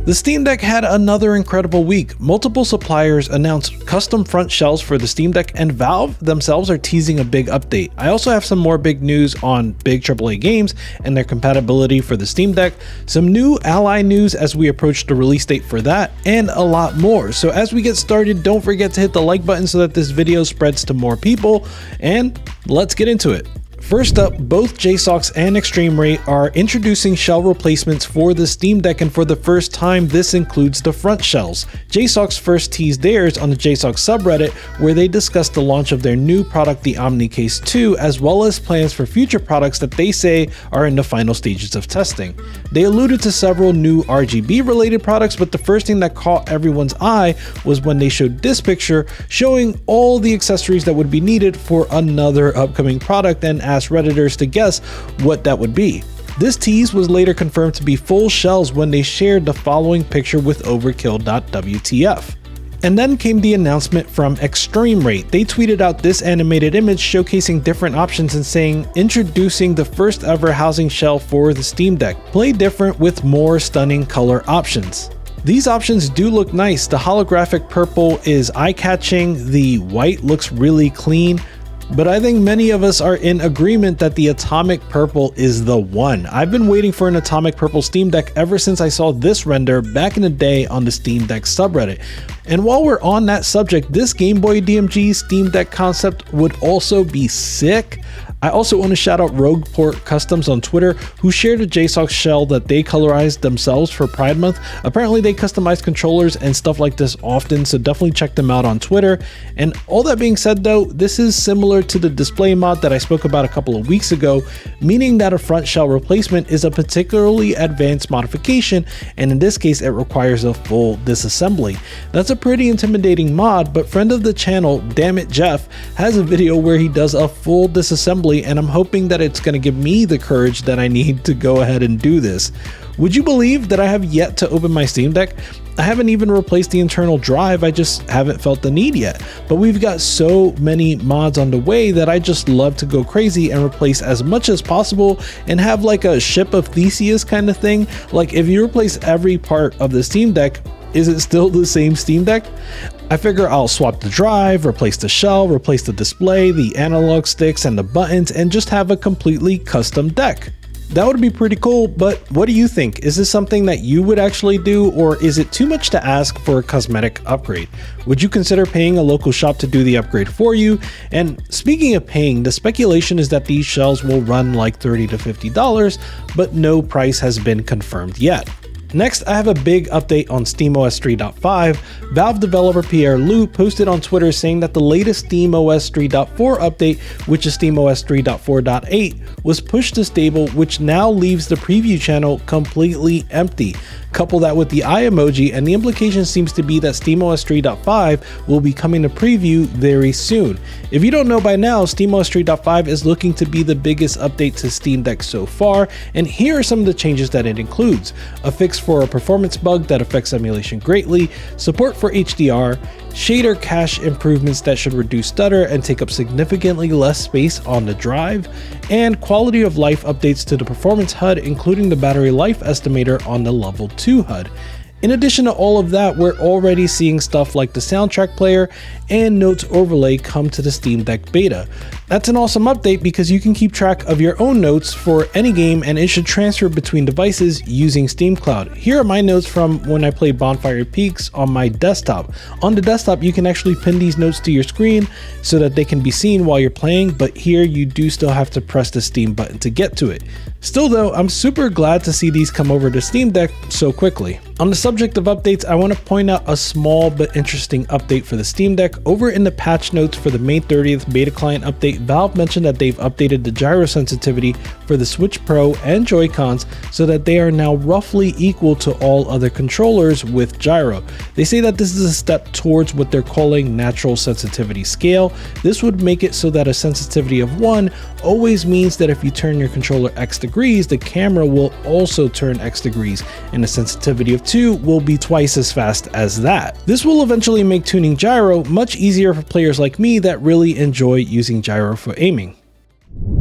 The Steam Deck had another incredible week. Multiple suppliers announced custom front shells for the Steam Deck, and Valve themselves are teasing a big update. I also have some more big news on big AAA games and their compatibility for the Steam Deck, some new Ally news as we approach the release date for that, and a lot more. So as we get started, don't forget to hit the like button so that this video spreads to more people, and let's get into it. First up, both JSOX and Extreme Rate are introducing shell replacements for the Steam Deck, and for the first time this includes the front shells. JSOX first teased theirs on the JSOX subreddit, where they discussed the launch of their new product, the OmniCase 2, as well as plans for future products that they say are in the final stages of testing. They alluded to several new RGB related products, but the first thing that caught everyone's eye was when they showed this picture showing all the accessories that would be needed for another upcoming product, and asked Redditors to guess what that would be. This tease was later confirmed to be full shells when they shared the following picture with overkill.wtf. And then came the announcement from Extreme Rate. They tweeted out this animated image showcasing different options and saying, introducing the first ever housing shell for the Steam Deck. Play different with more stunning color options. These options do look nice. The holographic purple is eye-catching, the white looks really clean, but I think many of us are in agreement that the atomic purple is the one. I've been waiting for an atomic purple Steam Deck ever since I saw this render back in the day on the Steam Deck subreddit. And while we're on that subject, this Game Boy DMG Steam Deck concept would also be sick. I also want to shout out ROG Customs on Twitter, who shared a JSOX shell that they colorized themselves for Pride Month. Apparently they customize controllers and stuff like this often, so definitely check them out on Twitter. And all that being said though, this is similar to the display mod that I spoke about a couple of weeks ago, meaning that a front shell replacement is a particularly advanced modification, and in this case it requires a full disassembly. That's a pretty intimidating mod, but friend of the channel, Dammit Jeff, has a video where he does a full disassembly, and I'm hoping that it's going to give me the courage that I need to go ahead and do this. Would you believe that I have yet to open my Steam Deck? I haven't even replaced the internal drive, I just haven't felt the need yet. But we've got so many mods on the way that I just love to go crazy and replace as much as possible and have like a ship of Theseus kind of thing. Like if you replace every part of the Steam Deck, is it still the same Steam Deck? I figure I'll swap the drive, replace the shell, replace the display, the analog sticks, and the buttons, and just have a completely custom deck. That would be pretty cool, but what do you think? Is this something that you would actually do, or is it too much to ask for a cosmetic upgrade? Would you consider paying a local shop to do the upgrade for you? And speaking of paying, the speculation is that these shells will run like $30 to $50, but no price has been confirmed yet. Next, I have a big update on SteamOS 3.5. Valve developer Pierre Liu posted on Twitter saying that the latest SteamOS 3.4 update, which is SteamOS 3.4.8, was pushed to stable, which now leaves the preview channel completely empty. Couple that with the eye emoji, and the implication seems to be that SteamOS 3.5 will be coming to preview very soon. If you don't know by now, SteamOS 3.5 is looking to be the biggest update to Steam Deck so far, and here are some of the changes that it includes. A fix for a performance bug that affects emulation greatly, support for HDR, shader cache improvements that should reduce stutter and take up significantly less space on the drive, and quality of life updates to the performance HUD, including the battery life estimator on the level 2 HUD. In addition to all of that, we're already seeing stuff like the soundtrack player and notes overlay come to the Steam Deck beta. That's an awesome update because you can keep track of your own notes for any game, and it should transfer between devices using Steam Cloud. Here are my notes from when I play Bonfire Peaks on my desktop. On the desktop, you can actually pin these notes to your screen so that they can be seen while you're playing, but here you do still have to press the Steam button to get to it. Still though, I'm super glad to see these come over to Steam Deck so quickly. On the subject of updates, I want to point out a small but interesting update for the Steam Deck. Over in the patch notes for the May 30th beta client update, Valve mentioned that they've updated the gyro sensitivity for the Switch Pro and Joy-Cons so that they are now roughly equal to all other controllers with gyro. They say that this is a step towards what they're calling natural sensitivity scale. This would make it so that a sensitivity of 1 always means that if you turn your controller X degrees, the camera will also turn X degrees, and a sensitivity of 2 will be twice as fast as that. This will eventually make tuning gyro much easier for players like me that really enjoy using gyro for aiming.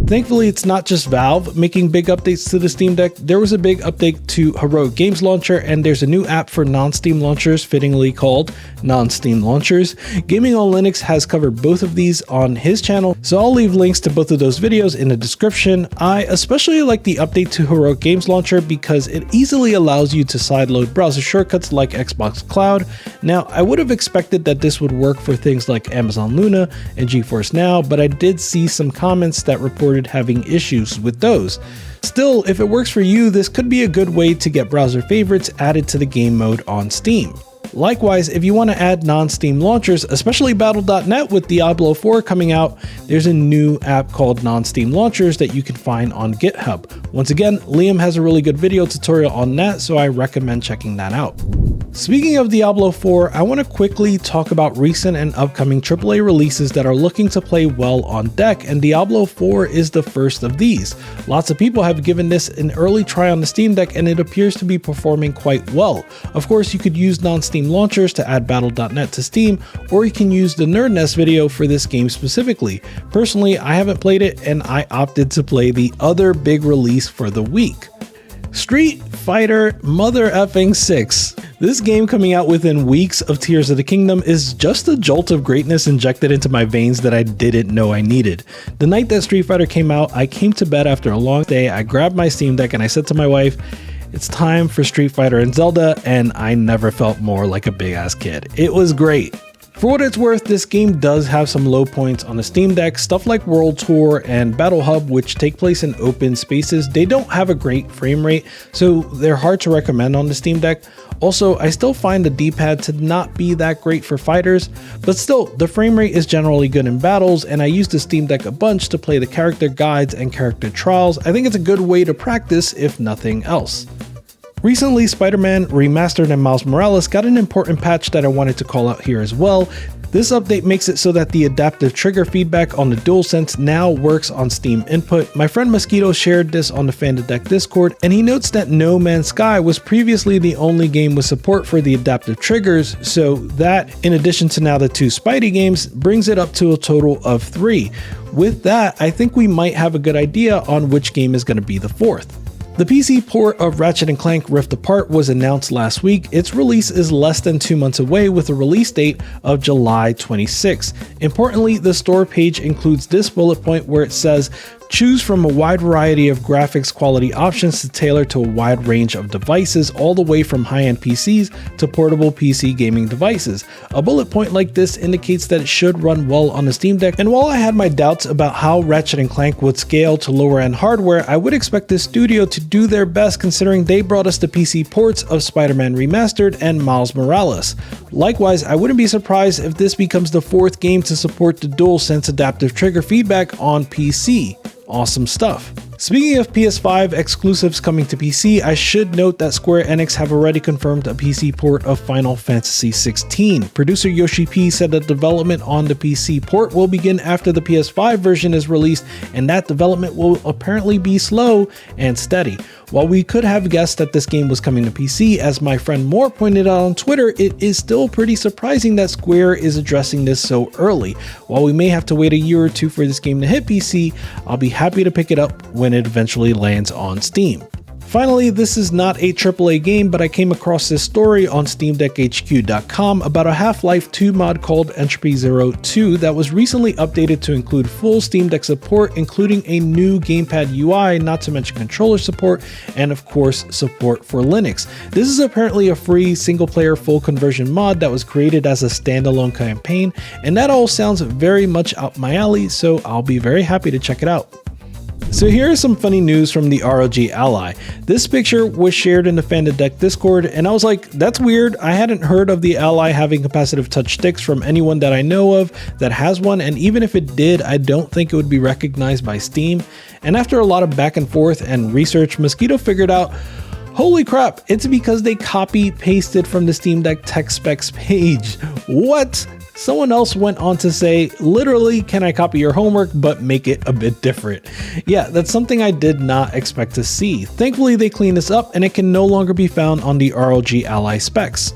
Thankfully, it's not just Valve making big updates to the Steam Deck. There was a big update to ROG Games Launcher, and there's a new app for non-Steam launchers, fittingly called non-Steam launchers. Gaming on Linux has covered both of these on his channel, so I'll leave links to both of those videos in the description. I especially like the update to ROG Games Launcher because it easily allows you to sideload browser shortcuts like Xbox Cloud. Now, I would have expected that this would work for things like Amazon Luna and GeForce Now, but I did see some comments that reported having issues with those. Still, if it works for you, this could be a good way to get browser favorites added to the game mode on Steam. Likewise, if you want to add non-Steam launchers, especially Battle.net with Diablo 4 coming out, there's a new app called Non-Steam Launchers that you can find on GitHub. Once again, Liam has a really good video tutorial on that, so I recommend checking that out. Speaking of Diablo 4, I want to quickly talk about recent and upcoming AAA releases that are looking to play well on deck, and Diablo 4 is the first of these. Lots of people have given this an early try on the Steam Deck, and it appears to be performing quite well. Of course, you could use non-Steam launchers to add Battle.net to Steam, or you can use the Nerd Nest video for this game specifically. Personally, I haven't played it, and I opted to play the other big release for the week. Street Fighter Mother Effing 6. This game coming out within weeks of Tears of the Kingdom is just a jolt of greatness injected into my veins that I didn't know I needed. The night that Street Fighter came out, I came to bed after a long day, I grabbed my Steam Deck and I said to my wife, "It's time for Street Fighter and Zelda," and I never felt more like a big ass kid. It was great. For what it's worth, this game does have some low points on the Steam Deck. Stuff like World Tour and Battle Hub, which take place in open spaces, they don't have a great frame rate, so they're hard to recommend on the Steam Deck. Also, I still find the D-pad to not be that great for fighters, but still, the frame rate is generally good in battles, and I use the Steam Deck a bunch to play the character guides and character trials. I think it's a good way to practice, if nothing else. Recently, Spider-Man Remastered and Miles Morales got an important patch that I wanted to call out here as well. This update makes it so that the adaptive trigger feedback on the DualSense now works on Steam input. My friend Mosquito shared this on the Fan2Deck Discord, and he notes that No Man's Sky was previously the only game with support for the adaptive triggers, so that, in addition to now the 2 Spidey games, brings it up to a total of 3. With that, I think we might have a good idea on which game is going to be the 4th. The PC port of Ratchet & Clank Rift Apart was announced last week. Its release is less than 2 months away with a release date of July 26. Importantly, the store page includes this bullet point where it says, "Choose from a wide variety of graphics quality options to tailor to a wide range of devices, all the way from high-end PCs to portable PC gaming devices." A bullet point like this indicates that it should run well on the Steam Deck, and while I had my doubts about how Ratchet & Clank would scale to lower-end hardware, I would expect this studio to do their best considering they brought us the PC ports of Spider-Man Remastered and Miles Morales. Likewise, I wouldn't be surprised if this becomes the 4th game to support the DualSense adaptive trigger feedback on PC. Awesome stuff. Speaking of PS5 exclusives coming to PC, I should note that Square Enix have already confirmed a PC port of Final Fantasy XVI. Producer Yoshi P said that development on the PC port will begin after the PS5 version is released, and that development will apparently be slow and steady. While we could have guessed that this game was coming to PC, as my friend Moore pointed out on Twitter, it is still pretty surprising that Square is addressing this so early. While we may have to wait a year or two for this game to hit PC, I'll be happy to pick it up when it eventually lands on Steam. Finally, this is not a AAA game, but I came across this story on SteamDeckHQ.com about a Half-Life 2 mod called Entropy 02 that was recently updated to include full Steam Deck support, including a new gamepad UI, not to mention controller support, and of course, support for Linux. This is apparently a free single-player full conversion mod that was created as a standalone campaign, and that all sounds very much up my alley, so I'll be very happy to check it out. So here is some funny news from the ROG Ally. This picture was shared in the Fan2Deck Discord, and I was like, that's weird. I hadn't heard of the Ally having capacitive touch sticks from anyone that I know of that has one, and even if it did, I don't think it would be recognized by Steam. And after a lot of back and forth and research, Mosquito figured out, holy crap, it's because they copy-pasted from the Steam Deck tech specs page. What? Someone else went on to say, literally, can I copy your homework, but make it a bit different? Yeah, that's something I did not expect to see. Thankfully, they cleaned this up and it can no longer be found on the ROG Ally specs.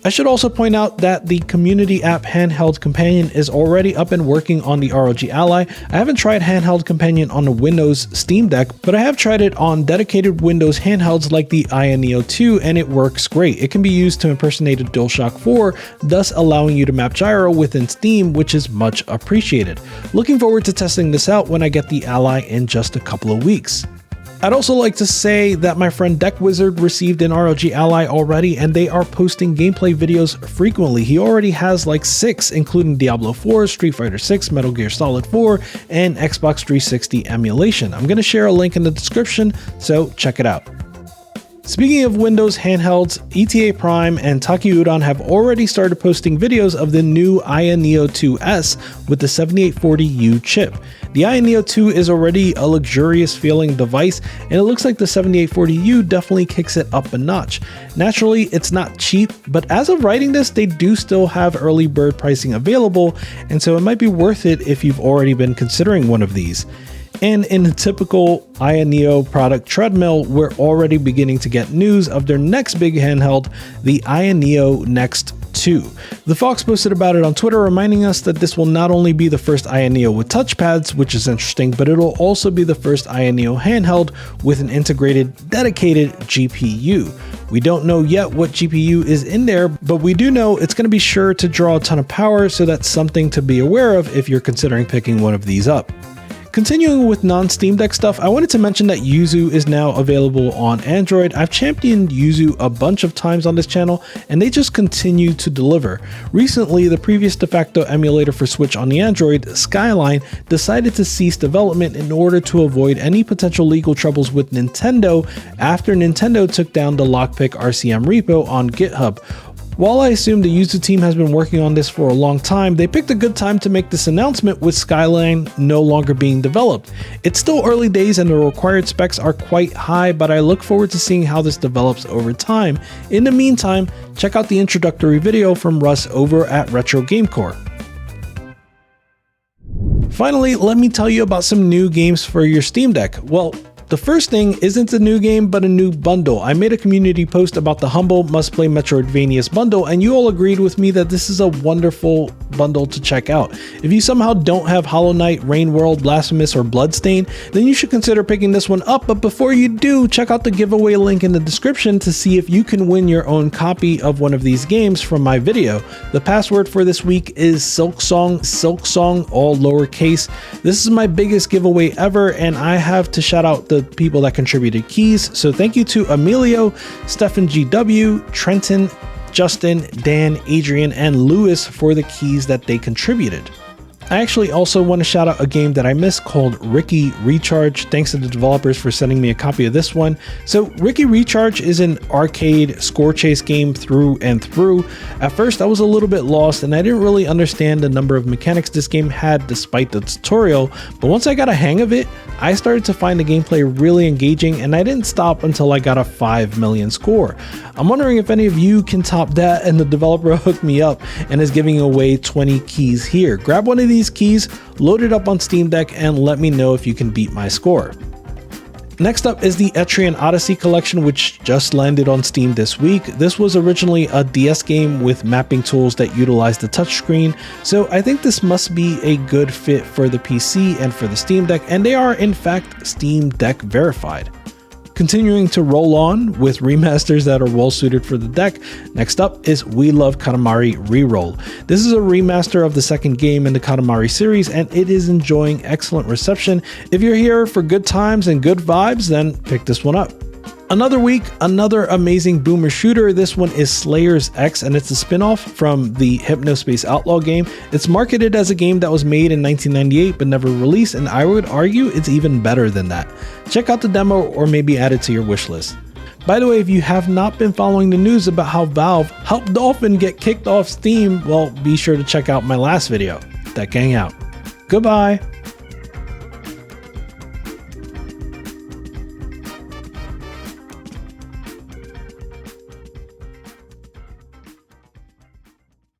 I should also point out that the community app Handheld Companion is already up and working on the ROG Ally. I haven't tried Handheld Companion on the Windows Steam Deck, but I have tried it on dedicated Windows handhelds like the AYANEO 2, and it works great. It can be used to impersonate a DualShock 4, thus allowing you to map gyro within Steam, which is much appreciated. Looking forward to testing this out when I get the Ally in just a couple of weeks. I'd also like to say that my friend Deck Wizard received an ROG Ally already, and they are posting gameplay videos frequently. He already has like 6, including Diablo 4, Street Fighter 6, Metal Gear Solid 4, and Xbox 360 emulation. I'm going to share a link in the description, so check it out. Speaking of Windows handhelds, ETA Prime and Taki Udon have already started posting videos of the new AYANEO 2S with the 7840U chip. The AYANEO 2 is already a luxurious feeling device, and it looks like the 7840U definitely kicks it up a notch. Naturally, it's not cheap, but as of writing this, they do still have early bird pricing available, and so it might be worth it if you've already been considering one of these. And in the typical AYANEO product treadmill, we're already beginning to get news of their next big handheld, the AYANEO Next 2. The Fox posted about it on Twitter, reminding us that this will not only be the first AYANEO with touchpads, which is interesting, but it'll also be the first AYANEO handheld with an integrated, dedicated GPU. We don't know yet what GPU is in there, but we do know it's going to be sure to draw a ton of power, so that's something to be aware of if you're considering picking one of these up. Continuing with non-Steam Deck stuff, I wanted to mention that Yuzu is now available on Android. I've championed Yuzu a bunch of times on this channel, and they just continue to deliver. Recently, the previous de facto emulator for Switch on the Android, Skyline, decided to cease development in order to avoid any potential legal troubles with Nintendo after Nintendo took down the Lockpick RCM repo on GitHub. While I assume the Yuzu team has been working on this for a long time, they picked a good time to make this announcement with Skyline no longer being developed. It's still early days and the required specs are quite high, but I look forward to seeing how this develops over time. In the meantime, check out the introductory video from Russ over at Retro Gamecore. Finally, let me tell you about some new games for your Steam Deck. Well, the first thing isn't a new game, but a new bundle. I made a community post about the Humble Must Play Metroidvanias bundle, and you all agreed with me that this is a wonderful bundle to check out. If you somehow don't have Hollow Knight, Rain World, Blasphemous, or Bloodstain, then you should consider picking this one up. But before you do, check out the giveaway link in the description to see if you can win your own copy of one of these games from my video. The password for this week is Silksong, all lowercase. This is my biggest giveaway ever, and I have to shout out the people that contributed keys. So thank you to Emilio, Stefan GW, Trenton, Justin, Dan, Adrian, and Lewis for the keys that they contributed. I actually also want to shout out a game that I missed called Ricky Recharge. Thanks to the developers for sending me a copy of this one. So Ricky Recharge is an arcade score chase game through and through. At first I was a little bit lost and I didn't really understand the number of mechanics this game had despite the tutorial, but once I got a hang of it, I started to find the gameplay really engaging, and I didn't stop until I got a 5 million score. I'm wondering if any of you can top that, and the developer hooked me up and is giving away 20 keys here. Grab one of these keys, load it up on Steam Deck, and let me know if you can beat my score. Next up is the Etrian Odyssey collection, which just landed on Steam this week. This was originally a DS game with mapping tools that utilize the touchscreen, so I think this must be a good fit for the PC and for the Steam Deck, and they are in fact Steam Deck verified. Continuing to roll on with remasters that are well suited for the deck, next up is We Love Katamari Reroll. This is a remaster of the second game in the Katamari series, and it is enjoying excellent reception. If you're here for good times and good vibes, then pick this one up. Another week, another amazing boomer shooter. This one is Slayers X, and it's a spin-off from the Hypnospace Outlaw game. It's marketed as a game that was made in 1998 but never released, and I would argue it's even better than that. Check out the demo or maybe add it to your wish list. By the way, if you have not been following the news about how Valve helped Dolphin get kicked off Steam, well, be sure to check out my last video. That gang out. Goodbye.